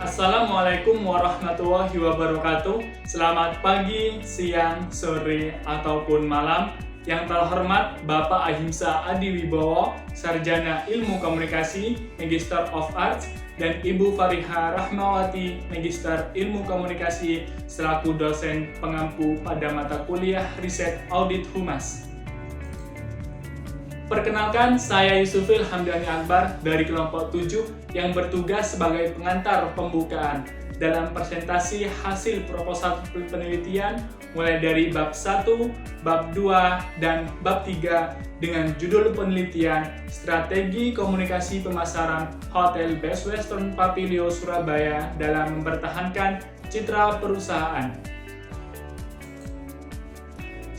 Assalamualaikum warahmatullahi wabarakatuh. Selamat pagi, siang, sore, ataupun malam. Yang terhormat Bapak Ahimsa Adi Wibowo, Sarjana Ilmu Komunikasi, Magister of Arts, dan Ibu Fariha Rahmawati, Magister Ilmu Komunikasi, selaku dosen pengampu pada mata kuliah Riset Audit Humas. Perkenalkan, saya Yusufil Hamdani Akbar dari kelompok 7 yang bertugas sebagai pengantar pembukaan dalam presentasi hasil proposal penelitian mulai dari bab 1, bab 2, dan bab 3 dengan judul penelitian Strategi Komunikasi Pemasaran Hotel Best Western Pavilion Surabaya dalam mempertahankan citra perusahaan.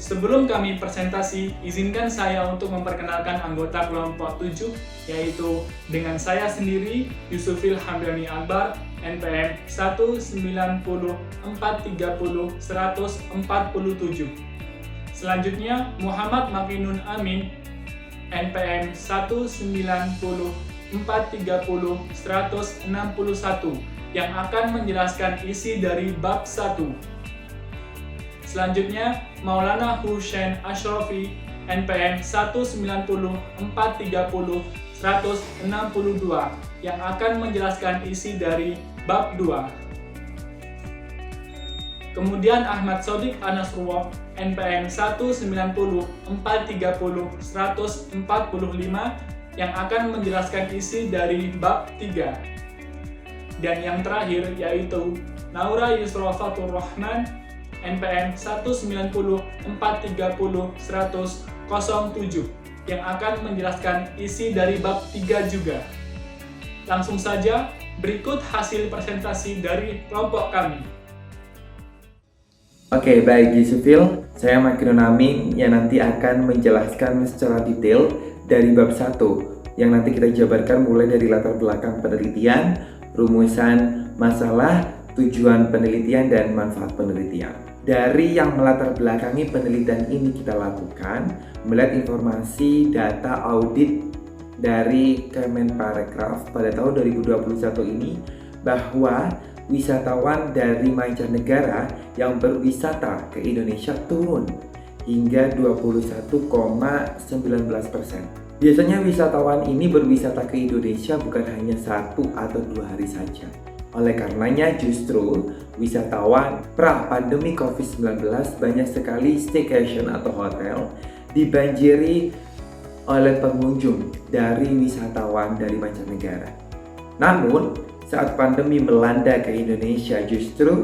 Sebelum kami presentasi, izinkan saya untuk memperkenalkan anggota kelompok 7, yaitu dengan saya sendiri, Yusufil Hamdani Akbar, NPM 190430147. Selanjutnya, Muhammad Makinun Amin, NPM 190430161, yang akan menjelaskan isi dari bab 1. Selanjutnya, Maulana Hussein Ashrafi, NPM 190430162, yang akan menjelaskan isi dari bab 2. Kemudian Ahmad Sodik Anasrullah, NPM 190430145, yang akan menjelaskan isi dari bab 3. Dan yang terakhir yaitu Naura Yusrofatur Rahman, NPM 190430107, yang akan menjelaskan isi dari bab 3 juga. Langsung saja, berikut hasil presentasi dari kelompok kami. Oke, baik Yusufil, saya Makinun Amin yang nanti akan menjelaskan secara detail dari bab 1 yang nanti kita jabarkan mulai dari latar belakang penelitian, rumusan masalah, tujuan penelitian, dan manfaat penelitian. Dari yang melatar belakangi penelitian ini kita lakukan, melihat informasi data audit dari Kemenparekraf pada tahun 2021 ini bahwa wisatawan dari mancanegara yang berwisata ke Indonesia turun hingga 21,19%. Biasanya wisatawan ini berwisata ke Indonesia bukan hanya 1 atau 2 hari saja. Oleh karenanya justru wisatawan pra-pandemi COVID-19 banyak sekali staycation atau hotel dibanjiri oleh pengunjung dari wisatawan dari mancanegara. Namun saat pandemi melanda ke Indonesia justru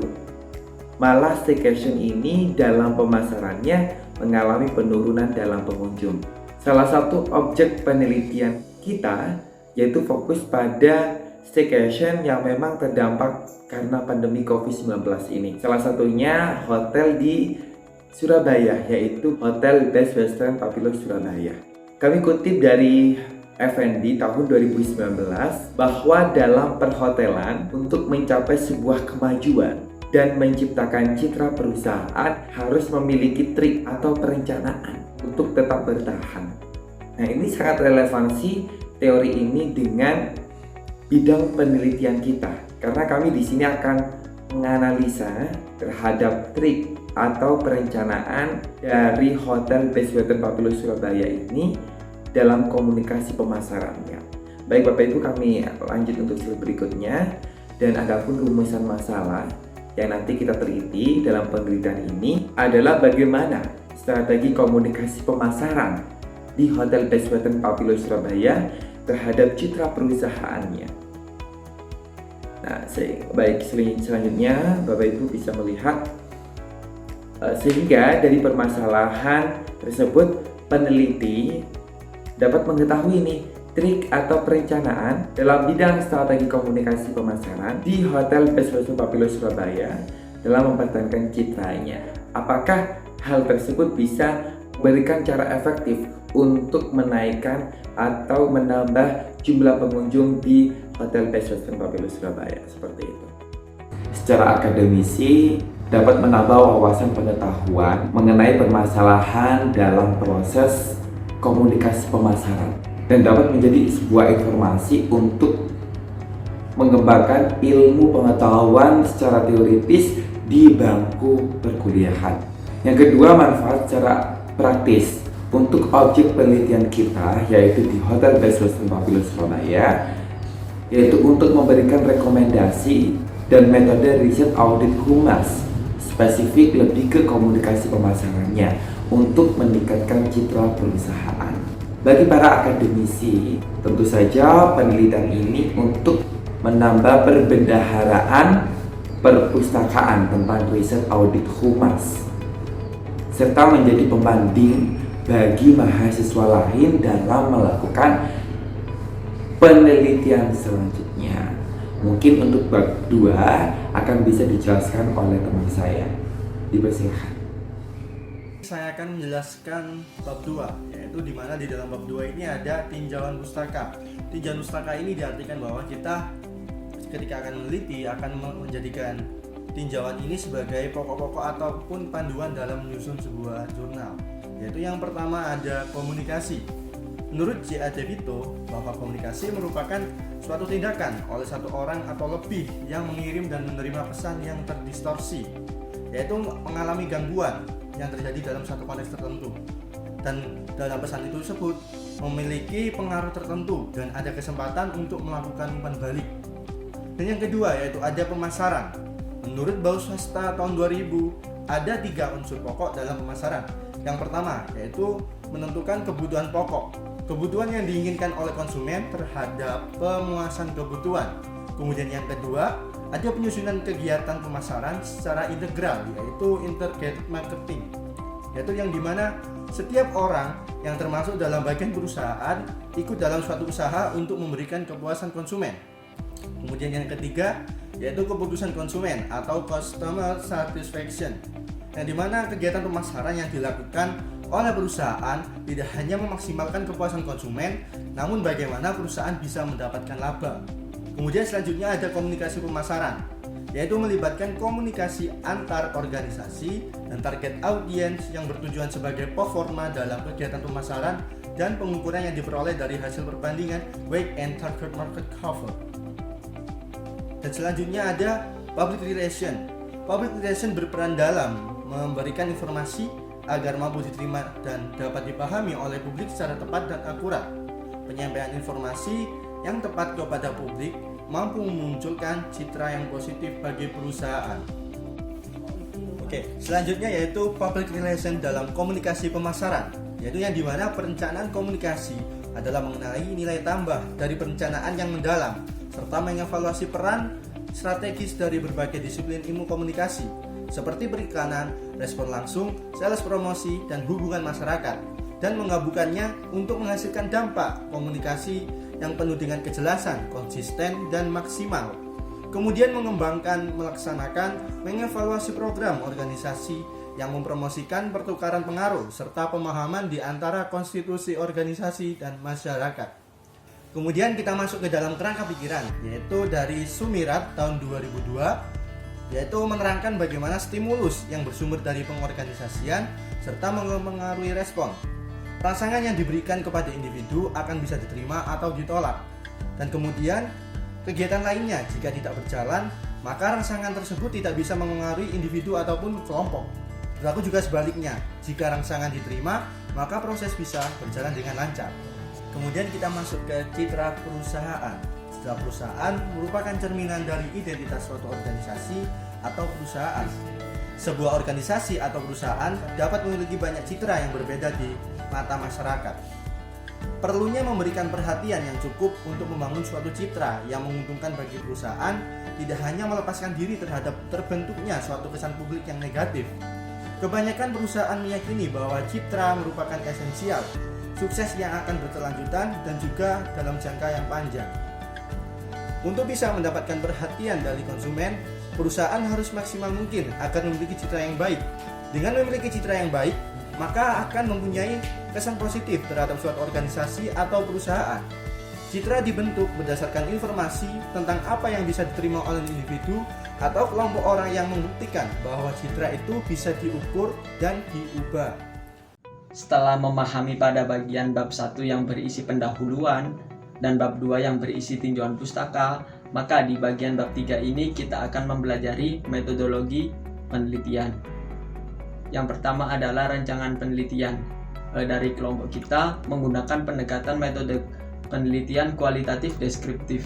malah staycation ini dalam pemasarannya mengalami penurunan dalam pengunjung. Salah satu objek penelitian kita yaitu fokus pada staycation yang memang terdampak karena pandemi COVID-19 ini. Salah satunya hotel di Surabaya, yaitu Hotel Best Western Pavilion Surabaya. Kami kutip dari FND tahun 2019 bahwa dalam perhotelan untuk mencapai sebuah kemajuan dan menciptakan citra perusahaan harus memiliki trik atau perencanaan untuk tetap bertahan. Nah, ini sangat relevansi teori ini dengan bidang penelitian kita, karena kami di sini akan menganalisa terhadap trik atau perencanaan dari Hotel Best Western Pavilion Surabaya ini dalam komunikasi pemasarannya. Baik Bapak Ibu, kami lanjut untuk slide berikutnya. Dan adapun rumusan masalah yang nanti kita teliti dalam penelitian ini adalah bagaimana strategi komunikasi pemasaran di Hotel Best Western Pavilion Surabaya terhadap citra perusahaannya. Nah, baik, selanjutnya Bapak Ibu bisa melihat sehingga dari permasalahan tersebut peneliti dapat mengetahui nih trik atau perencanaan dalam bidang strategi komunikasi pemasaran di Hotel Best Western Pavilion Surabaya dalam mempertahankan citranya. Apakah hal tersebut bisa memberikan cara efektif untuk menaikkan atau menambah jumlah pengunjung di Hotel Best Western Pavilion Surabaya, seperti itu. Secara akademisi dapat menambah wawasan pengetahuan mengenai permasalahan dalam proses komunikasi pemasaran dan dapat menjadi sebuah informasi untuk mengembangkan ilmu pengetahuan secara teoritis di bangku perkuliahan. Yang kedua, manfaat secara praktis untuk objek penelitian kita, yaitu di Hotel Best Western Pavilion Surabaya, yaitu untuk memberikan rekomendasi dan metode riset audit humas spesifik lebih ke komunikasi pemasarannya untuk meningkatkan citra perusahaan. Bagi para akademisi, tentu saja penelitian ini untuk menambah perbendaharaan perpustakaan tentang riset audit humas, serta menjadi pembanding bagi mahasiswa lain dalam melakukan penelitian selanjutnya. Mungkin untuk bab 2 akan bisa dijelaskan oleh teman saya. Dipersilakan. Saya akan menjelaskan bab 2, yaitu di mana di dalam bab 2 ini ada tinjauan pustaka. Tinjauan pustaka ini diartikan bahwa kita ketika akan meneliti akan menjadikan tinjauan ini sebagai pokok-pokok ataupun panduan dalam menyusun sebuah jurnal. Yaitu yang pertama ada komunikasi. Menurut J.A. De Vito, bahwa komunikasi merupakan suatu tindakan oleh satu orang atau lebih yang mengirim dan menerima pesan yang terdistorsi, yaitu mengalami gangguan yang terjadi dalam satu konteks tertentu, dan dalam pesan itu tersebut memiliki pengaruh tertentu dan ada kesempatan untuk melakukan umpan balik. Dan yang kedua yaitu ada pemasaran. Menurut Bau Swasta tahun 2000, ada 3 unsur pokok dalam pemasaran. Yang pertama yaitu menentukan kebutuhan pokok, kebutuhan yang diinginkan oleh konsumen terhadap pemuasan kebutuhan. Kemudian yang kedua, ada penyusunan kegiatan pemasaran secara integral, yaitu integrated marketing, yaitu yang dimana setiap orang yang termasuk dalam bagian perusahaan ikut dalam suatu usaha untuk memberikan kepuasan konsumen. Kemudian yang ketiga, yaitu keputusan konsumen atau customer satisfaction, yang dimana kegiatan pemasaran yang dilakukan oleh perusahaan tidak hanya memaksimalkan kepuasan konsumen, namun bagaimana perusahaan bisa mendapatkan laba. Kemudian selanjutnya ada komunikasi pemasaran, yaitu melibatkan komunikasi antar organisasi dan target audiens yang bertujuan sebagai performa dalam kegiatan pemasaran dan pengukuran yang diperoleh dari hasil perbandingan weight and target market cover. Dan selanjutnya ada public relation. Public relation berperan dalam memberikan informasi agar mampu diterima dan dapat dipahami oleh publik secara tepat dan akurat. Penyampaian informasi yang tepat kepada publik mampu memunculkan citra yang positif bagi perusahaan. Oke, selanjutnya yaitu public relation dalam komunikasi pemasaran, yaitu yang dimana perencanaan komunikasi adalah mengenai nilai tambah dari perencanaan yang mendalam, serta mengevaluasi peran strategis dari berbagai disiplin ilmu komunikasi, seperti periklanan, respon langsung, sales promosi, dan hubungan masyarakat, dan menggabungkannya untuk menghasilkan dampak komunikasi yang penuh dengan kejelasan, konsisten, dan maksimal. Kemudian mengembangkan, melaksanakan, mengevaluasi program organisasi yang mempromosikan pertukaran pengaruh serta pemahaman di antara konstitusi organisasi dan masyarakat. Kemudian kita masuk ke dalam kerangka pikiran, yaitu dari Sumirat tahun 2002, yaitu menerangkan bagaimana stimulus yang bersumber dari pengorganisasian serta mempengaruhi respon. Rangsangan yang diberikan kepada individu akan bisa diterima atau ditolak. Dan kemudian kegiatan lainnya jika tidak berjalan, maka rangsangan tersebut tidak bisa mempengaruhi individu ataupun kelompok. Berlaku juga sebaliknya, jika rangsangan diterima, maka proses bisa berjalan dengan lancar. Kemudian kita masuk ke citra perusahaan. Citra perusahaan merupakan cerminan dari identitas suatu organisasi atau perusahaan. Sebuah organisasi atau perusahaan dapat memiliki banyak citra yang berbeda di mata masyarakat. Perlunya memberikan perhatian yang cukup untuk membangun suatu citra yang menguntungkan bagi perusahaan, tidak hanya melepaskan diri terhadap terbentuknya suatu kesan publik yang negatif. Kebanyakan perusahaan meyakini bahwa citra merupakan esensial, sukses yang akan berkelanjutan dan juga dalam jangka yang panjang. Untuk bisa mendapatkan perhatian dari konsumen, perusahaan harus maksimal mungkin agar memiliki citra yang baik. Dengan memiliki citra yang baik, maka akan mempunyai kesan positif terhadap suatu organisasi atau perusahaan. Citra dibentuk berdasarkan informasi tentang apa yang bisa diterima oleh individu atau kelompok orang yang membuktikan bahwa citra itu bisa diukur dan diubah. Setelah memahami pada bagian bab 1 yang berisi pendahuluan dan bab 2 yang berisi tinjauan pustaka, Maka di bagian bab 3 ini kita akan mempelajari metodologi penelitian. Yang pertama adalah rancangan penelitian. Dari kelompok kita menggunakan pendekatan metode penelitian kualitatif deskriptif.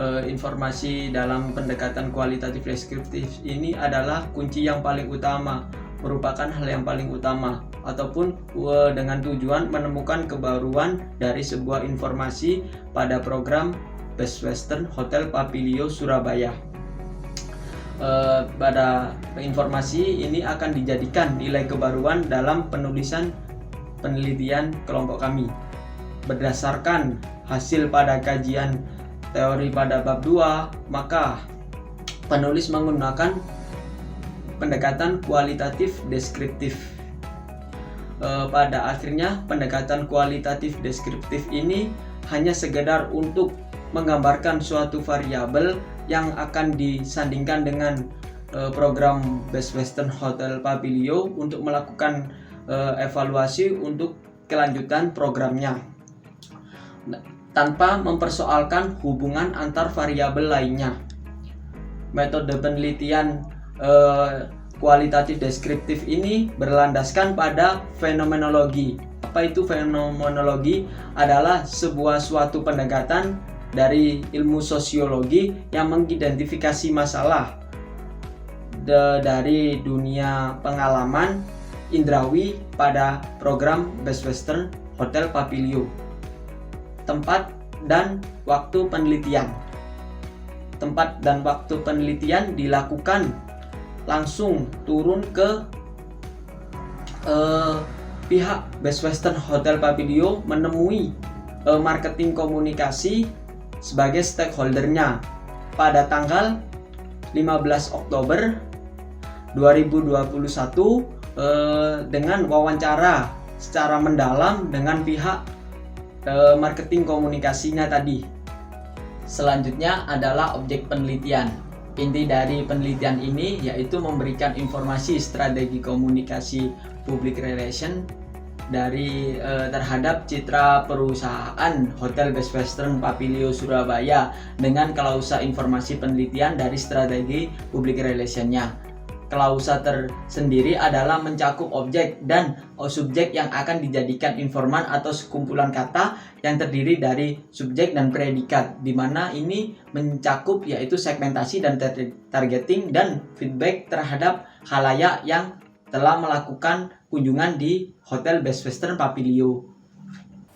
Informasi dalam pendekatan kualitatif deskriptif ini adalah kunci yang paling utama, merupakan hal yang paling utama, ataupun dengan tujuan menemukan kebaruan dari sebuah informasi pada program Best Western Hotel Papilio Surabaya. Pada informasi ini akan dijadikan nilai kebaruan dalam penulisan penelitian kelompok kami. Berdasarkan hasil pada kajian teori pada bab 2, maka penulis menggunakan pendekatan kualitatif deskriptif. Pada akhirnya pendekatan kualitatif deskriptif ini hanya sekedar untuk menggambarkan suatu variabel yang akan disandingkan dengan program Best Western Hotel Papilio untuk melakukan evaluasi untuk kelanjutan programnya, tanpa mempersoalkan hubungan antar variabel lainnya. Metode penelitian kualitatif deskriptif ini berlandaskan pada fenomenologi. Apa itu fenomenologi? Adalah suatu pendekatan dari ilmu sosiologi yang mengidentifikasi masalah dari dunia pengalaman indrawi pada program Best Western Hotel Papilio. Tempat dan waktu penelitian. Tempat dan waktu penelitian dilakukan langsung turun ke pihak Best Western Hotel Papilio, menemui marketing komunikasi sebagai stakeholdernya pada tanggal 15 Oktober 2021 dengan wawancara secara mendalam dengan pihak marketing komunikasinya tadi. Selanjutnya adalah objek penelitian. Inti dari penelitian ini yaitu memberikan informasi strategi komunikasi public relation dari terhadap citra perusahaan Hotel Best Western Papilio Surabaya dengan klausa informasi penelitian dari strategi public relation-nya. Klausa tersendiri adalah mencakup objek dan subjek yang akan dijadikan informan atau sekumpulan kata yang terdiri dari subjek dan predikat, di mana ini mencakup yaitu segmentasi dan targeting dan feedback terhadap khalayak yang telah melakukan kunjungan di Hotel Best Western Papilio.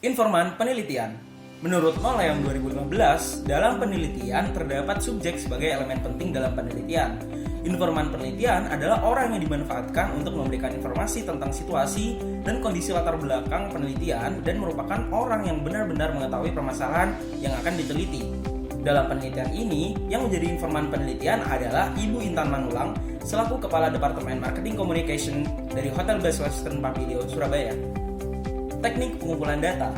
Informan penelitian. Menurut Moleom 2015, dalam penelitian terdapat subjek sebagai elemen penting dalam penelitian. Informan penelitian adalah orang yang dimanfaatkan untuk memberikan informasi tentang situasi dan kondisi latar belakang penelitian dan merupakan orang yang benar-benar mengetahui permasalahan yang akan diteliti. Dalam penelitian ini, yang menjadi informan penelitian adalah Ibu Intan Manulang selaku Kepala Departemen Marketing Communication dari Hotel Best Western Papilio Surabaya. Teknik pengumpulan data.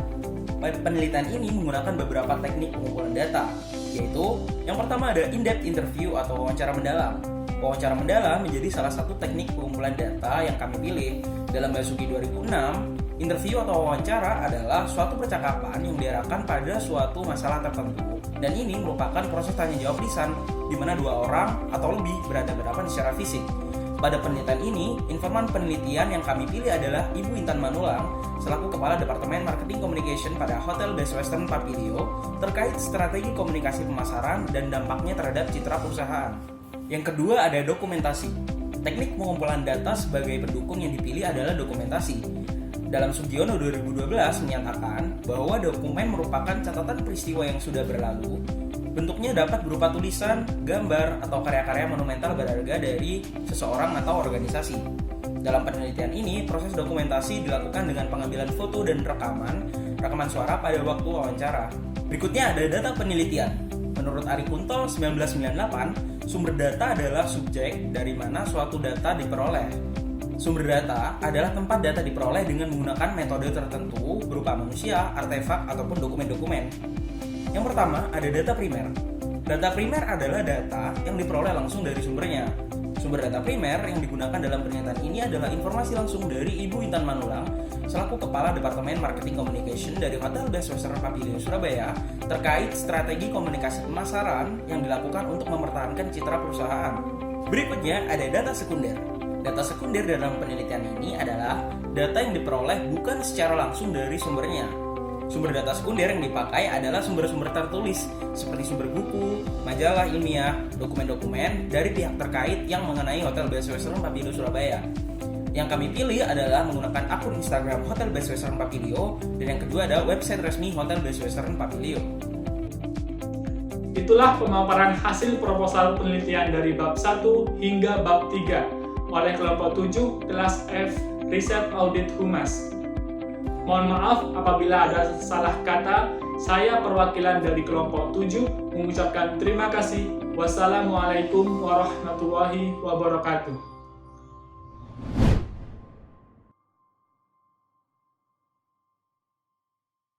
Penelitian ini menggunakan beberapa teknik pengumpulan data, yaitu yang pertama ada in-depth interview atau wawancara mendalam. Wawancara mendalam menjadi salah satu teknik pengumpulan data yang kami pilih. Dalam Basuki 2006, interview atau wawancara adalah suatu percakapan yang diarahkan pada suatu masalah tertentu, dan ini merupakan proses tanya jawab lisan di mana dua orang atau lebih berhadapan secara fisik. Pada penelitian ini, informan penelitian yang kami pilih adalah Ibu Intan Manulang selaku Kepala Departemen Marketing Communication pada Hotel Best Western Papilio terkait strategi komunikasi pemasaran dan dampaknya terhadap citra perusahaan. Yang kedua ada dokumentasi. Teknik pengumpulan data sebagai pendukung yang dipilih adalah dokumentasi. Dalam Sugiono 2012 menyatakan bahwa dokumen merupakan catatan peristiwa yang sudah berlalu. Bentuknya dapat berupa tulisan, gambar, atau karya-karya monumental berharga dari seseorang atau organisasi. Dalam penelitian ini, proses dokumentasi dilakukan dengan pengambilan foto dan rekaman suara pada waktu wawancara. Berikutnya ada data penelitian. Menurut Ari Kunto 1998, sumber data adalah subjek dari mana suatu data diperoleh. Sumber data adalah tempat data diperoleh dengan menggunakan metode tertentu berupa manusia, artefak, ataupun dokumen-dokumen. Yang pertama, ada data primer. Data primer adalah data yang diperoleh langsung dari sumbernya. Sumber data primer yang digunakan dalam pernyataan ini adalah informasi langsung dari Ibu Intan Manulang selaku Kepala Departemen Marketing Communication dari Hotel Best Western Pavilion Surabaya terkait strategi komunikasi pemasaran yang dilakukan untuk mempertahankan citra perusahaan. Berikutnya ada data sekunder. Data sekunder dalam penelitian ini adalah data yang diperoleh bukan secara langsung dari sumbernya. Sumber data sekunder yang dipakai adalah sumber-sumber tertulis seperti sumber buku, majalah ilmiah, dokumen-dokumen dari pihak terkait yang mengenai Hotel Best Western Pavilion Surabaya. Yang kami pilih adalah menggunakan akun Instagram Hotel Best Western Pavilion dan yang kedua adalah website resmi Hotel Best Western Pavilion. Itulah pemaparan hasil proposal penelitian dari bab 1 hingga bab 3 oleh kelompok 7 kelas F Riset Audit Humas. Mohon maaf apabila ada salah kata. Saya perwakilan dari kelompok 7 mengucapkan terima kasih. Wassalamualaikum warahmatullahi wabarakatuh.